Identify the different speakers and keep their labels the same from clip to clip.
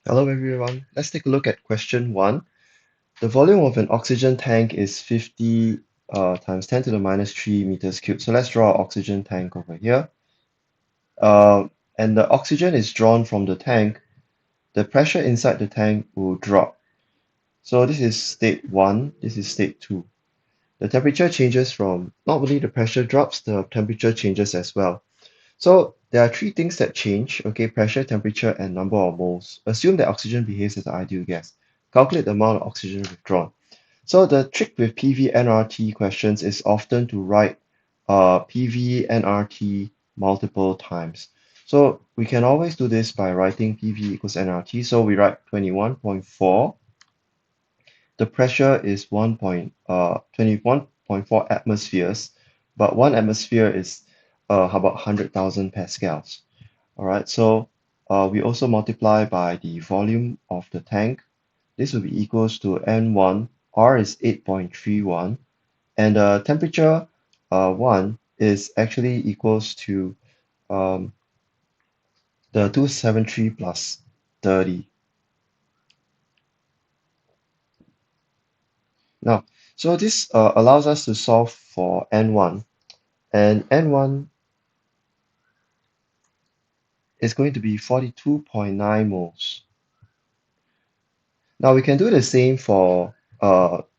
Speaker 1: Hello everyone. Let's take a look at question 1. The volume of an oxygen tank is 50 times 10 to the minus 3 meters cubed. So let's draw our oxygen tank over here. Uh, and the oxygen is drawn from the tank. The pressure inside the tank will drop. So this is state 1, this is state 2. The temperature changes from, not only the pressure drops, the temperature changes as well. So there are three things that change, okay, pressure, temperature, and number of moles. Assume that oxygen behaves as an ideal gas. Calculate the amount of oxygen withdrawn. So the trick with PV-nRT questions is often to write PV-nRT multiple times. So we can always do this by writing PV equals nRT. So we write 21.4. The pressure is 21.4 atmospheres, but one atmosphere is about 100,000 pascals. All right, so we also multiply by the volume of the tank. This will be equals to N1, R is 8.31, and temperature 1 is actually equals to um, the 273 plus 30. Now, so this allows us to solve for N1, and N1 is going to be 42.9 moles. Now we can do the same for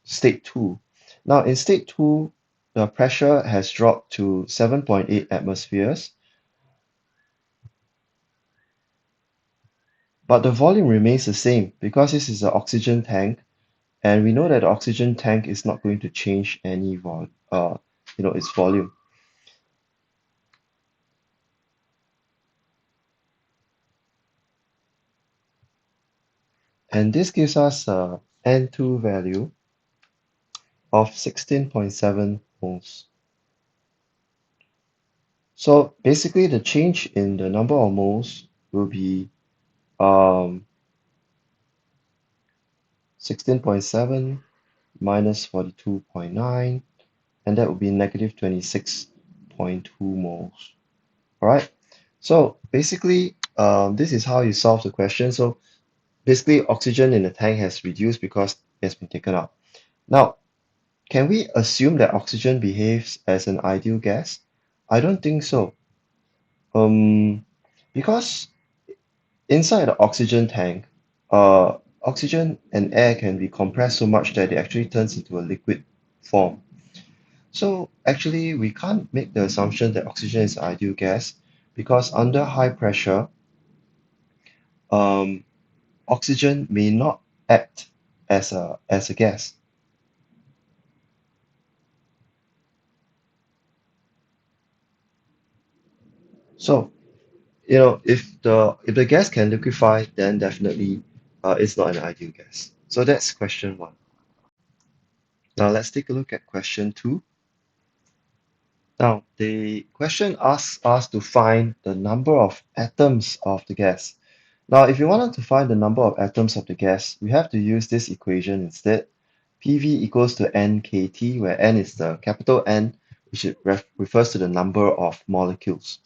Speaker 1: state 2. Now in state 2, the pressure has dropped to 7.8 atmospheres, but the volume remains the same because this is an oxygen tank, and we know that the oxygen tank is not going to change any its volume. And this gives us a N2 value of 16.7 moles. So basically the change in the number of moles will be um, 16.7 minus 42.9, and that would be negative 26.2 moles. All right. So basically, this is how you solve the question. So basically, oxygen in the tank has reduced because it has been taken out. Now, can we assume that oxygen behaves as an ideal gas? I don't think so. Um, because inside the oxygen tank, oxygen and air can be compressed so much that it actually turns into a liquid form. So actually, we can't make the assumption that oxygen is ideal gas because under high pressure, um, oxygen may not act as a gas. So if the gas can liquefy, then definitely it's not an ideal gas. So that's question 1. Now let's take a look at question 2. Now the question asks us to find the number of atoms of the gas. Now, if you wanted to find the number of atoms of the gas, we have to use this equation instead. PV equals to NKT, where N is the capital N, which refers to the number of molecules.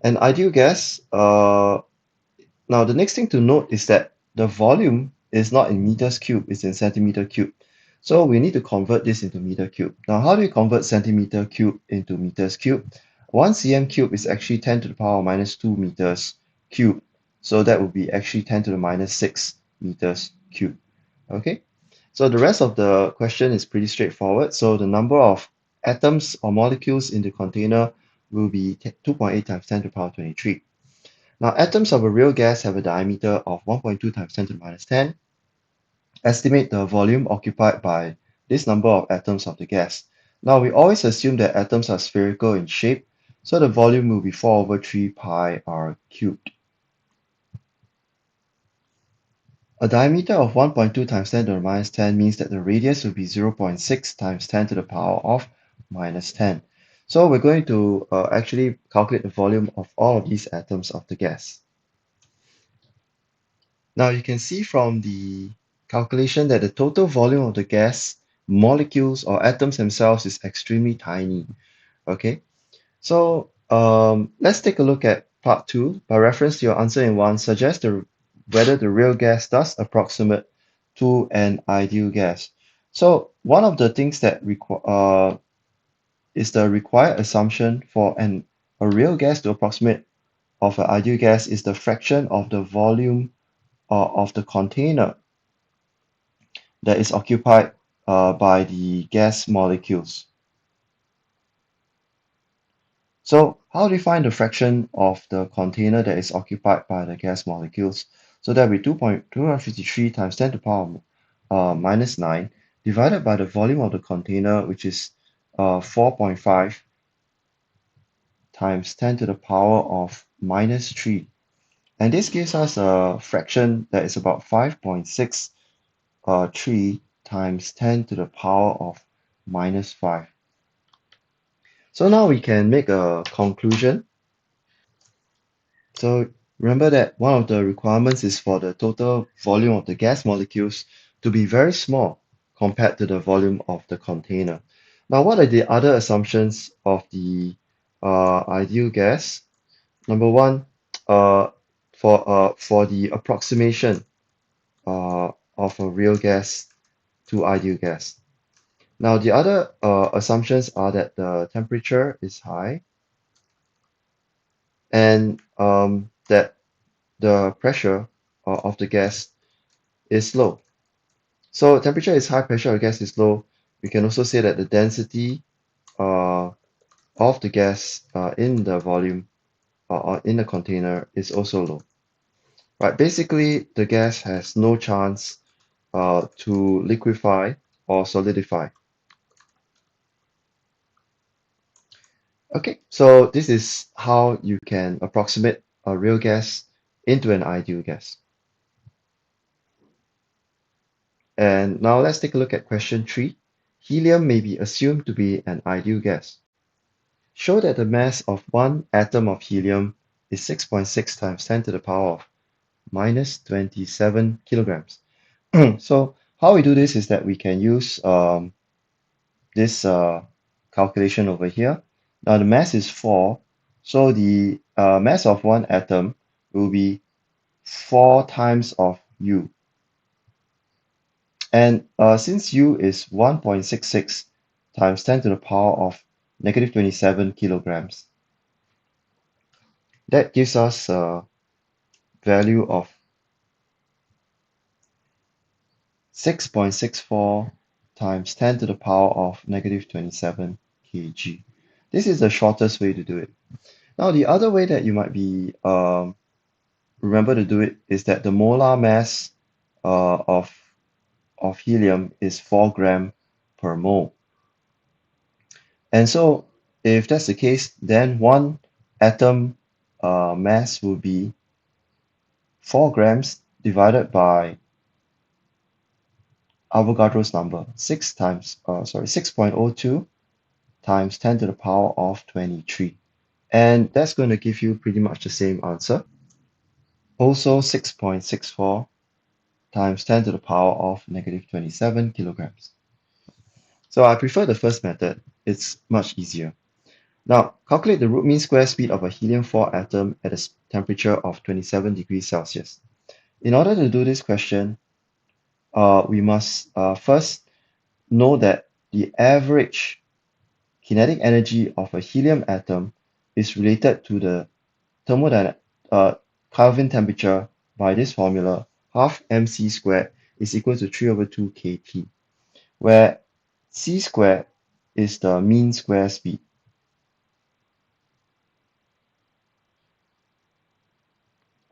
Speaker 1: An ideal gas, now the next thing to note is that the volume is not in meters cube, it's in centimeter cube. So we need to convert this into meter cube. Now, how do we convert centimeter cube into meters cube? 1 cm cube is actually 10 to the power minus 2 meters cube. So that would be actually 10 to the minus 6 meters cube. Okay, so the rest of the question is pretty straightforward. So the number of atoms or molecules in the container will be 2.8 times 10 to the power 23. Now, atoms of a real gas have a diameter of 1.2 times 10 to the minus 10. Estimate the volume occupied by this number of atoms of the gas. Now, we always assume that atoms are spherical in shape, so the volume will be 4 over 3 pi r cubed. A diameter of 1.2 times 10 to the minus 10 means that the radius will be 0.6 times 10 to the power of minus 10. So we're going to actually calculate the volume of all of these atoms of the gas. Now you can see from the calculation that the total volume of the gas, molecules or atoms themselves is extremely tiny. Okay, so let's take a look at part 2. By reference to your answer in 1, suggest the whether the real gas does approximate to an ideal gas. So one of the things that is the required assumption for a real gas to approximate of an ideal gas is the fraction of the volume of the container that is occupied by the gas molecules. So how do we find the fraction of the container that is occupied by the gas molecules? So that will be 2.253 times 10 to the power minus 9 divided by the volume of the container, which is 4.5 times 10 to the power of minus 3. And this gives us a fraction that is about 5.63 times 10 to the power of minus 5. So now we can make a conclusion. So remember that one of the requirements is for the total volume of the gas molecules to be very small compared to the volume of the container. Now, what are the other assumptions of the ideal gas? Number one, uh, for the approximation of a real gas to ideal gas. Now, the other assumptions are that the temperature is high and that the pressure of the gas is low. So temperature is high, pressure of gas is low. We can also say that the density uh, of the gas in the volume or in the container is also low. Right? Basically, the gas has no chance to liquefy or solidify. Okay, so this is how you can approximate a real gas into an ideal gas. And now let's take a look at question 3. Helium may be assumed to be an ideal gas. Show that the mass of one atom of helium is 6.6 times 10 to the power of minus 27 kilograms. So how we do this is that we can use this calculation over here. Now the mass is 4, so the mass of one atom will be 4 times of U. And since U is 1.66 times 10 to the power of negative 27 kilograms, that gives us a value of 6.64 times 10 to the power of negative 27 kg. This is the shortest way to do it. Now, the other way that you might be remember to do it is that the molar mass of helium is 4 gram per mole. And so if that's the case, then one atom mass will be 4 grams divided by Avogadro's number, 6.02 times 10 to the power of 23. And that's going to give you pretty much the same answer. Also 6.64 times 10 to the power of negative 27 kilograms. So I prefer the first method. It's much easier. Now, calculate the root mean square speed of a helium-4 atom at a temperature of 27 degrees Celsius. In order to do this question, we must first know that the average kinetic energy of a helium atom is related to the Kelvin temperature by this formula, half mc squared is equal to 3 over 2 kT, where c squared is the mean square speed.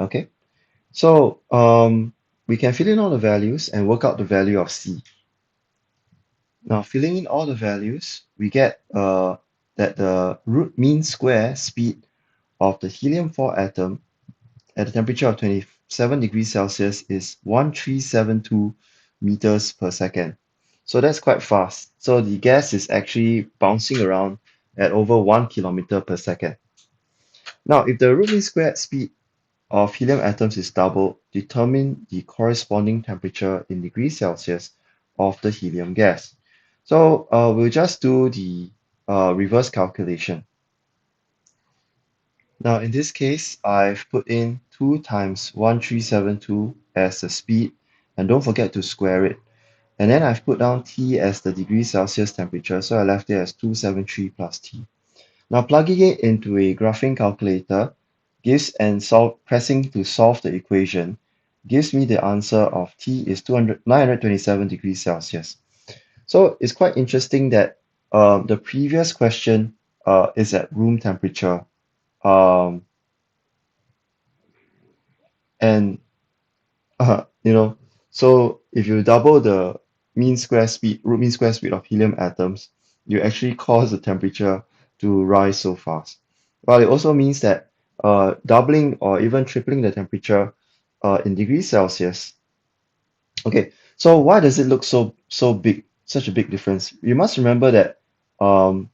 Speaker 1: Okay, so we can fill in all the values and work out the value of c. Now, filling in all the values, we get that the root mean square speed of the helium-4 atom at a temperature of 27 degrees Celsius is 1372 meters per second. So that's quite fast. So the gas is actually bouncing around at over 1 kilometer per second. Now, if the root mean squared speed of helium atoms is doubled, determine the corresponding temperature in degrees Celsius of the helium gas. So we'll just do the reverse calculation. Now, in this case, I've put in 2 times 1372 as the speed, and don't forget to square it. And then I've put down T as the degree Celsius temperature, so I left it as 273 plus T. Now, plugging it into a graphing calculator gives and pressing to solve the equation gives me the answer of T is 927 degrees Celsius. So it's quite interesting that the previous question is at room temperature. Um, and so if you double the root mean square speed of helium atoms, you actually cause the temperature to rise so fast. But it also means that doubling or even tripling the temperature in degrees Celsius. Okay, so why does it look so big, such a big difference? You must remember that um,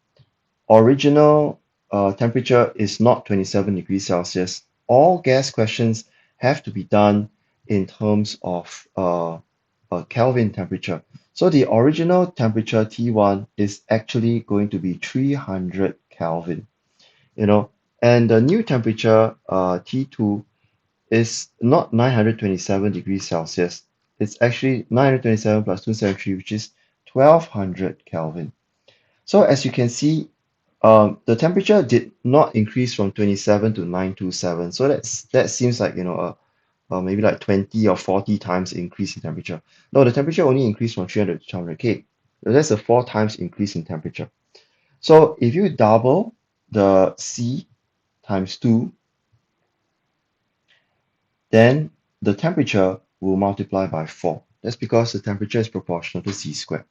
Speaker 1: original temperature is not 27 degrees Celsius. All gas questions have to be done in terms of Kelvin temperature. So the original temperature T1 is actually going to be 300 Kelvin, you know, and the new temperature T2 is not 927 degrees Celsius. It's actually 927 plus 273, which is 1200 Kelvin. So as you can see, the temperature did not increase from 27 to 927. So that seems like maybe like 20 or 40 times increase in temperature. No, the temperature only increased from 300 to 200 K. So that's a 4 times increase in temperature. So if you double the C times 2, then the temperature will multiply by 4. That's because the temperature is proportional to C squared.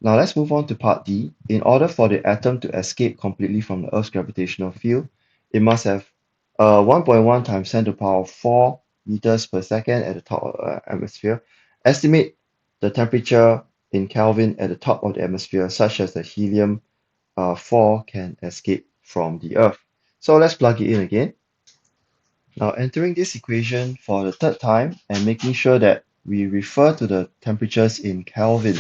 Speaker 1: Now let's move on to part D. In order for the atom to escape completely from the Earth's gravitational field, it must have 1.1 times 10 to the power of 4 meters per second at the top of the atmosphere. Estimate the temperature in Kelvin at the top of the atmosphere such as the helium 4 can escape from the Earth. So let's plug it in again. Now entering this equation for the third time and making sure that we refer to the temperatures in Kelvin.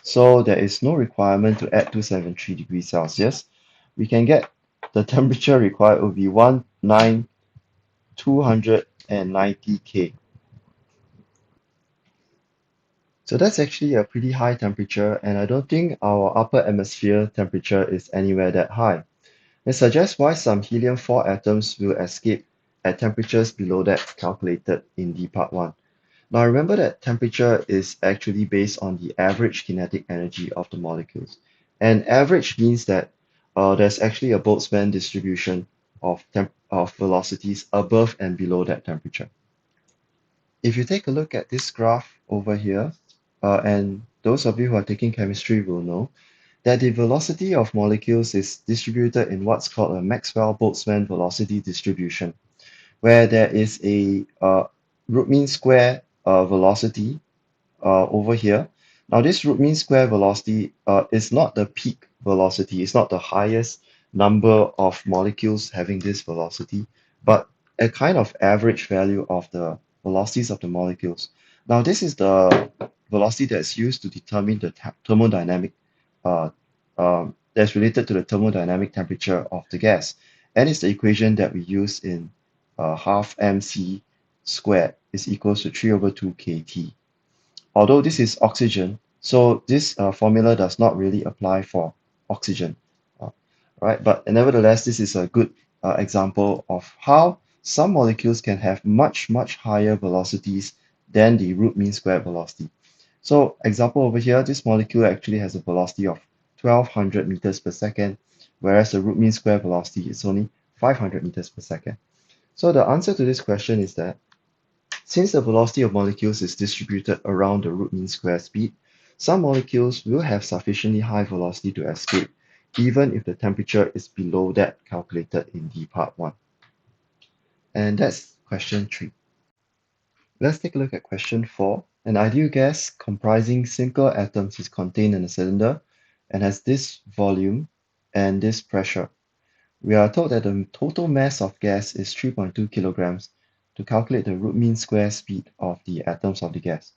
Speaker 1: So there is no requirement to add 273 degrees Celsius. We can get the temperature required will be 19,290 K. So that's actually a pretty high temperature, and I don't think our upper atmosphere temperature is anywhere that high. It suggests why some helium-4 atoms will escape at temperatures below that calculated in the part 1. Now remember that temperature is actually based on the average kinetic energy of the molecules. And average means that there's actually a Boltzmann distribution of velocities above and below that temperature. If you take a look at this graph over here, and those of you who are taking chemistry will know that the velocity of molecules is distributed in what's called a Maxwell-Boltzmann velocity distribution, where there is a root mean square velocity over here. Now, this root mean square velocity is not the peak velocity, it's not the highest number of molecules having this velocity, but a kind of average value of the velocities of the molecules. Now, this is the velocity that's used to determine the thermodynamic, that's related to the thermodynamic temperature of the gas. And it's the equation that we use in half mc squared is equals to 3 over 2 kT. Although this is oxygen, so this formula does not really apply for oxygen, uh, right? But nevertheless, this is a good example of how some molecules can have much higher velocities than the root mean square velocity. So example over here, this molecule actually has a velocity of 1200 meters per second, whereas the root mean square velocity is only 500 meters per second. So the answer to this question is that since the velocity of molecules is distributed around the root mean square speed, some molecules will have sufficiently high velocity to escape, even if the temperature is below that calculated in the part 1. And that's question 3. Let's take a look at question 4. An ideal gas comprising single atoms is contained in a cylinder and has this volume and this pressure. We are told that the total mass of gas is 3.2 kilograms to calculate the root mean square speed of the atoms of the gas.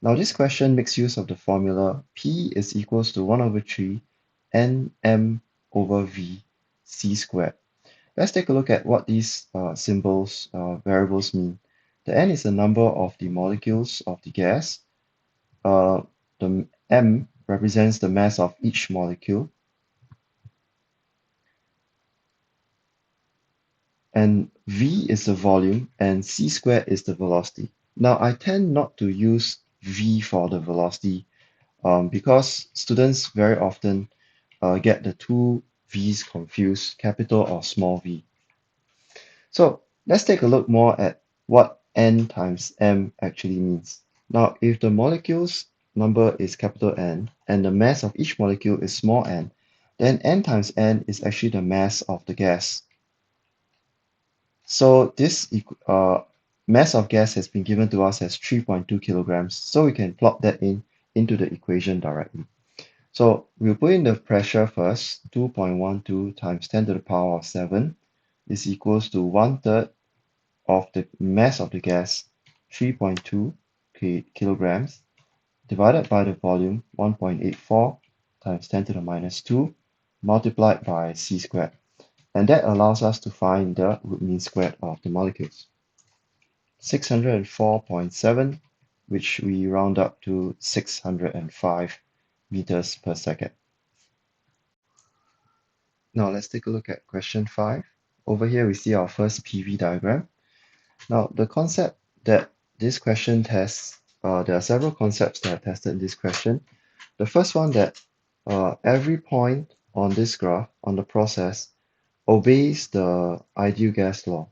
Speaker 1: Now this question makes use of the formula P is equals to 1 over 3 nm over V c squared. let's take a look at what these variables mean. The n is the number of the molecules of the gas. The m represents the mass of each molecule, and v is the volume, and c squared is the velocity. Now, I tend not to use v for the velocity because students very often get the two v's confused, capital or small v. So let's take a look more at what n times m actually means. Now, if the molecule's number is capital N and the mass of each molecule is small n, then n times n is actually the mass of the gas. So this mass of gas has been given to us as 3.2 kilograms, so we can plot that into the equation directly. So we'll put in the pressure first. 2.12 times 10 to the power of 7 is equals to 1/3 of the mass of the gas, 3.2 kilograms, divided by the volume, 1.84 times 10 to the minus 2, multiplied by c squared. And that allows us to find the root mean squared of the molecules. 604.7, which we round up to 605 meters per second. Now let's take a look at question 5. Over here we see our first PV diagram. Now the concept that this question tests, there are several concepts that are tested in this question. The first one that every point on this graph, on the process, obeys the ideal gas law.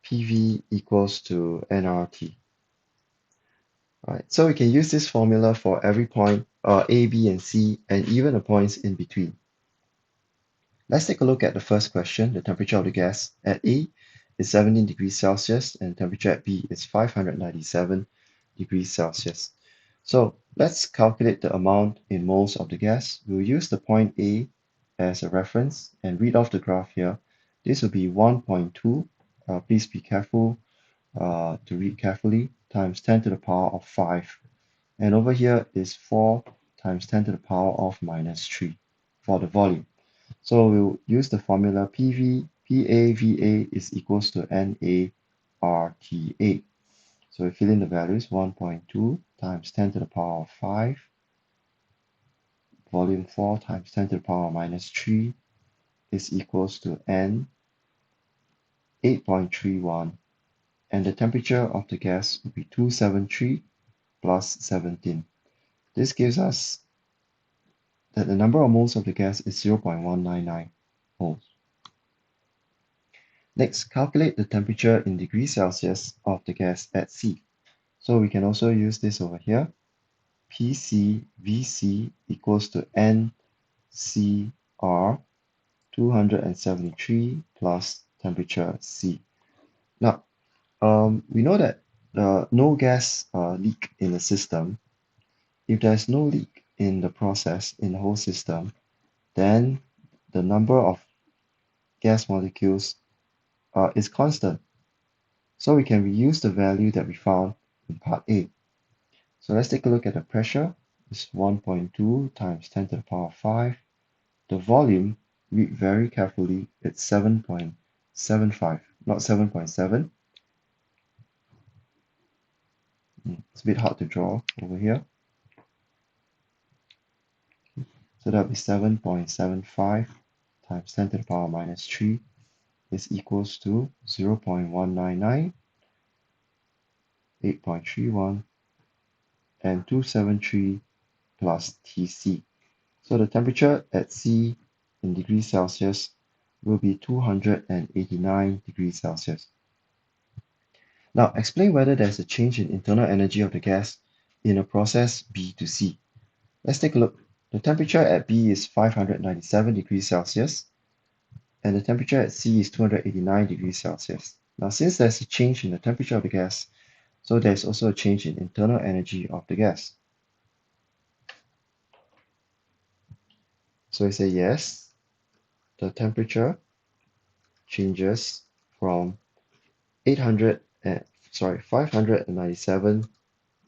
Speaker 1: PV equals to nRT. Right, so we can use this formula for every point, A, B, and C, and even the points in between. Let's take a look at the first question. The temperature of the gas at A is 17 degrees Celsius, and temperature at B is 597 degrees Celsius. So let's calculate the amount in moles of the gas. We'll use the point A as a reference and read off the graph here. This will be 1.2. Please be careful to read carefully, times 10 to the power of 5. And over here is 4 times 10 to the power of minus 3 for the volume. So we'll use the formula PAVA is equals to NARTA. So we fill in the values, 1.2 times 10 to the power of 5, volume 4 times 10 to the power of minus 3 is equals to N 8.31, and the temperature of the gas will be 273 plus 17. This gives us that the number of moles of the gas is 0.199 moles. Next, calculate the temperature in degrees Celsius of the gas at C. So we can also use this over here. PCVC equals to NCR 273 plus temperature C. Now, we know that no gas leak in the system. If there's no leak in the process, in the whole system, then the number of gas molecules is constant. So we can reuse the value that we found in part A. So let's take a look at the pressure. It's 1.2 times 10 to the power of 5. The volume, read very carefully, it's 7.75, not 7.7. It's a bit hard to draw over here. So that'll be 7.75 times 10 to the power minus 3 is equals to 0.199, 8.31, and 273 plus Tc. So the temperature at C in degrees Celsius will be 289 degrees Celsius. Now explain whether there's a change in internal energy of the gas in a process B to C. Let's take a look. The temperature at B is 597 degrees Celsius, and the temperature at C is 289 degrees Celsius. Now, since there's a change in the temperature of the gas, so there's also a change in internal energy of the gas. So I say yes, the temperature changes from 597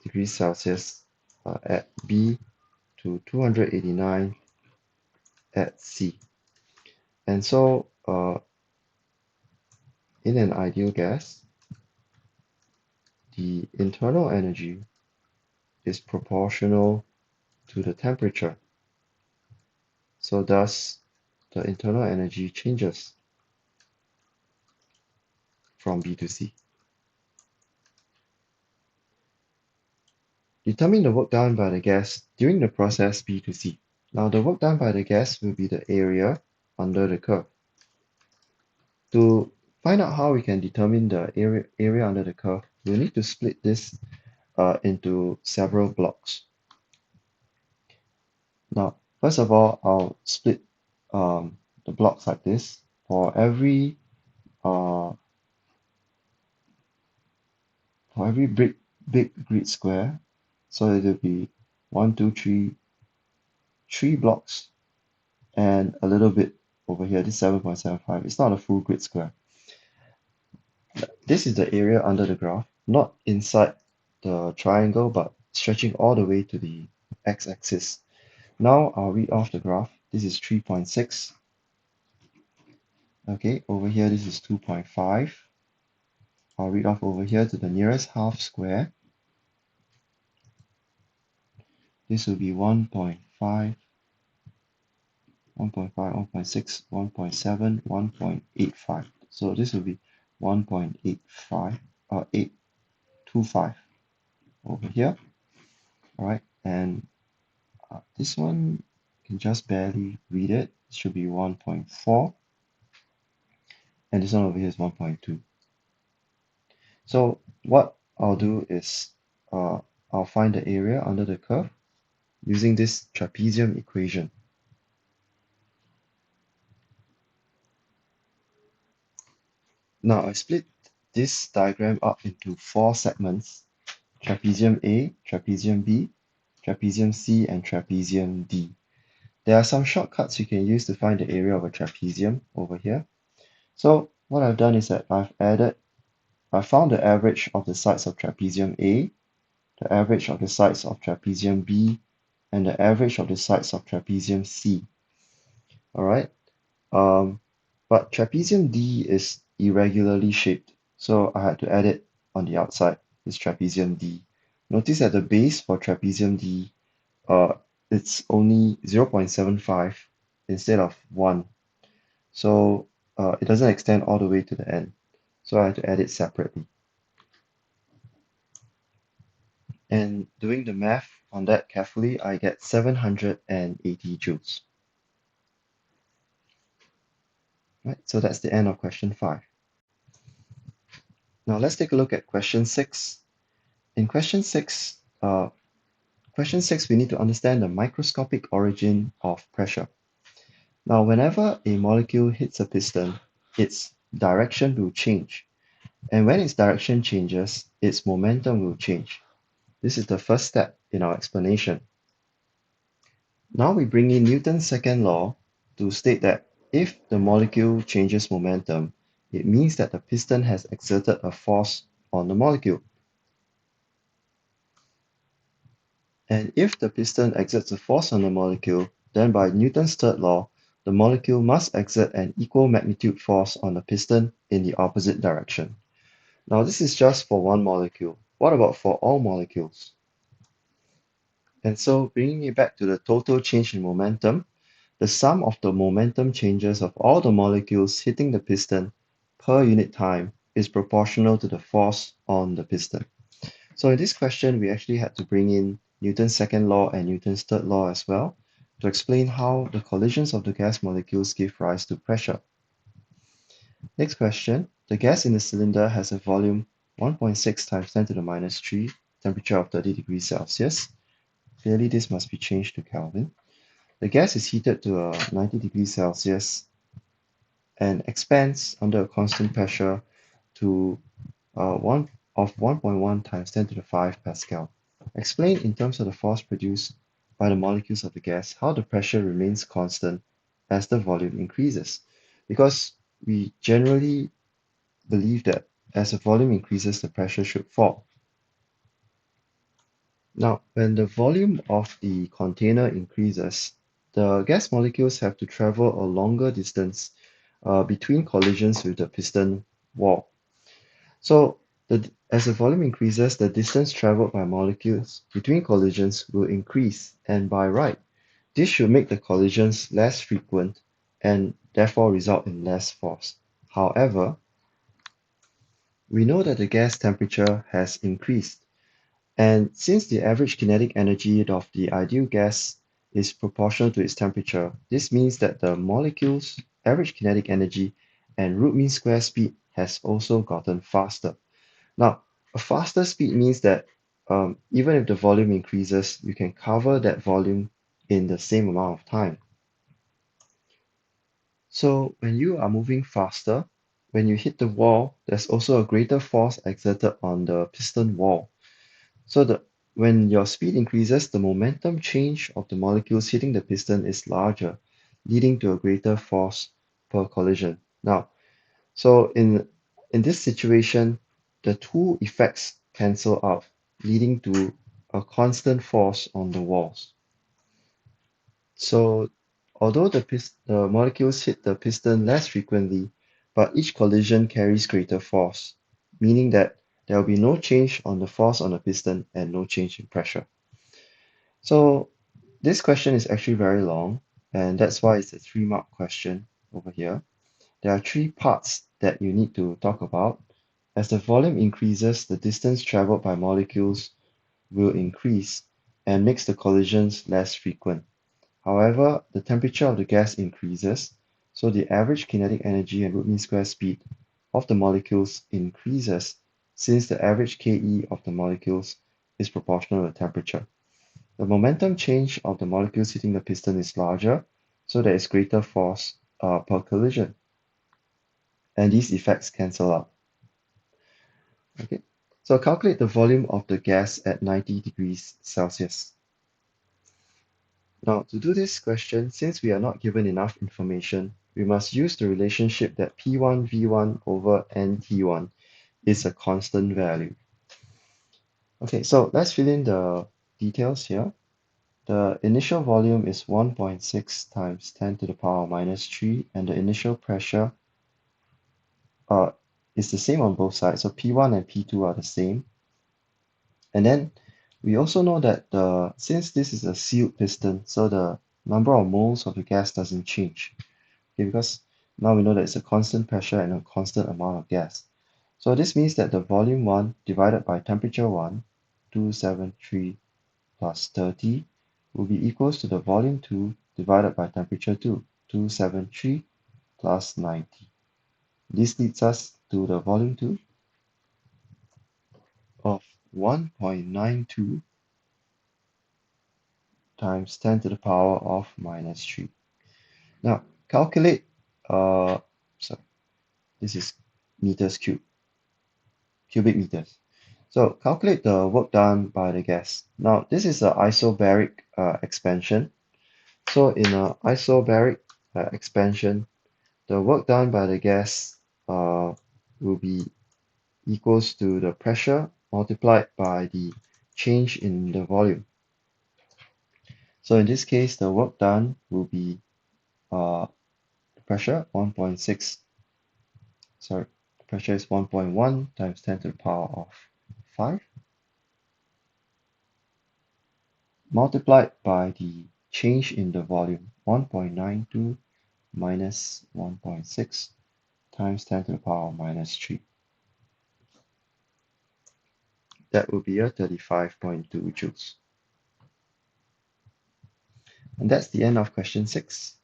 Speaker 1: degrees Celsius at B to 289 at C. And so in an ideal gas, the internal energy is proportional to the temperature. So thus the internal energy changes from B to C. Determine the work done by the gas during the process B to C. Now the work done by the gas will be the area under the curve. To find out how we can determine the area under the curve, we'll need to split this into several blocks. Now, first of all, I'll split the blocks like this. Uh, for every big grid square, so it will be one, two, three blocks, and a little bit over here. This 7.75. It's not a full grid square. This is the area under the graph, not inside the triangle, but stretching all the way to the x-axis. Now I'll read off the graph. This is 3.6. Okay, over here this is 2.5. I'll read off over here to the nearest half square. This will be 1.5, 1.5, 1.6, 1.7, 1.85. So this will be 1.85, 825 over here. All right, and this one can just barely read it. It should be 1.4, and this one over here is 1.2. So what I'll do is I'll find the area under the curve using this trapezium equation. Now I split this diagram up into 4 segments: trapezium A, trapezium B, trapezium C, and trapezium D. There are some shortcuts you can use to find the area of a trapezium over here. So what I've done is that I found the average of the sides of trapezium A, the average of the sides of trapezium B, and the average of the sides of trapezium C. All right. But trapezium D is irregularly shaped, so I had to add it on the outside. It's trapezium D. Notice at the base for trapezium D, uh, it's only 0.75 instead of 1. So it doesn't extend all the way to the end. So I had to add it separately. And doing the math on that carefully, I get 780 joules. Right, so that's the end of question 5. Now let's take a look at question 6. In question 6, we need to understand the microscopic origin of pressure. Now, whenever a molecule hits a piston, its direction will change. And when its direction changes, its momentum will change. This is the first step in our explanation. Now we bring in Newton's second law to state that if the molecule changes momentum, it means that the piston has exerted a force on the molecule. And if the piston exerts a force on the molecule, then by Newton's third law, the molecule must exert an equal magnitude force on the piston in the opposite direction. Now this is just for one molecule. What about for all molecules? And so bringing it back to the total change in momentum, the sum of the momentum changes of all the molecules hitting the piston per unit time is proportional to the force on the piston. So in this question, we actually had to bring in Newton's second law and Newton's third law as well to explain how the collisions of the gas molecules give rise to pressure. Next question, the gas in the cylinder has a volume 1.6 times 10 to the minus 3, temperature of 30 degrees Celsius. Clearly this must be changed to Kelvin. The gas is heated to 90 degrees Celsius and expands under a constant pressure to 1.1 times 10 to the 5 Pascal. Explain in terms of the force produced by the molecules of the gas how the pressure remains constant as the volume increases. Because we generally believe that as the volume increases, the pressure should fall. Now, when the volume of the container increases, the gas molecules have to travel a longer distance between collisions with the piston wall. So as the volume increases, the distance traveled by molecules between collisions will increase, and by right, this should make the collisions less frequent and therefore result in less force. However, we know that the gas temperature has increased, and since the average kinetic energy of the ideal gas is proportional to its temperature, this means that the molecule's average kinetic energy and root mean square speed has also gotten faster. Now, a faster speed means that even if the volume increases, you can cover that volume in the same amount of time. So when you are moving faster, when you hit the wall, there's also a greater force exerted on the piston wall. So when your speed increases, the momentum change of the molecules hitting the piston is larger, leading to a greater force per collision. Now, so in this situation, the two effects cancel out, leading to a constant force on the walls. So although the molecules hit the piston less frequently, but each collision carries greater force, meaning that there will be no change on the force on the piston and no change in pressure. So this question is actually very long, and that's why it's a 3-mark question over here. There are 3 parts that you need to talk about. As the volume increases, the distance traveled by molecules will increase and makes the collisions less frequent. However, the temperature of the gas increases, so the average kinetic energy and root mean square speed of the molecules increases since the average Ke of the molecules is proportional to the temperature. The momentum change of the molecules hitting the piston is larger, so there is greater force per collision, and these effects cancel out. Okay, so calculate the volume of the gas at 90 degrees Celsius. Now, to do this question, since we are not given enough information, we must use the relationship that P1 V1 over NT1 is a constant value. Okay, so let's fill in the details here. The initial volume is 1.6 times 10 to the power minus 3, and the initial pressure uh, is the same on both sides. So P1 and P2 are the same. And then we also know that since this is a sealed piston, so the number of moles of the gas doesn't change. Okay, because now we know that it's a constant pressure and a constant amount of gas. So this means that the volume 1 divided by temperature 1, 273 plus 30, will be equals to the volume 2 divided by temperature 2, 273 plus 90. This leads us to the volume 2 of 1.92 times 10 to the power of minus 3. Now, calculate, sorry, this is meters cube, cubic meters. So calculate the work done by the gas. Now, this is an isobaric expansion. So in an isobaric expansion, the work done by the gas will be equals to the pressure multiplied by the change in the volume. So in this case, the work done will be pressure 1.6, sorry, the pressure is 1.1 times 10 to the power of 5 multiplied by the change in the volume 1.92 minus 1.6 times 10 to the power minus 3. That will be a 35.2 joules. And that's the end of question 6.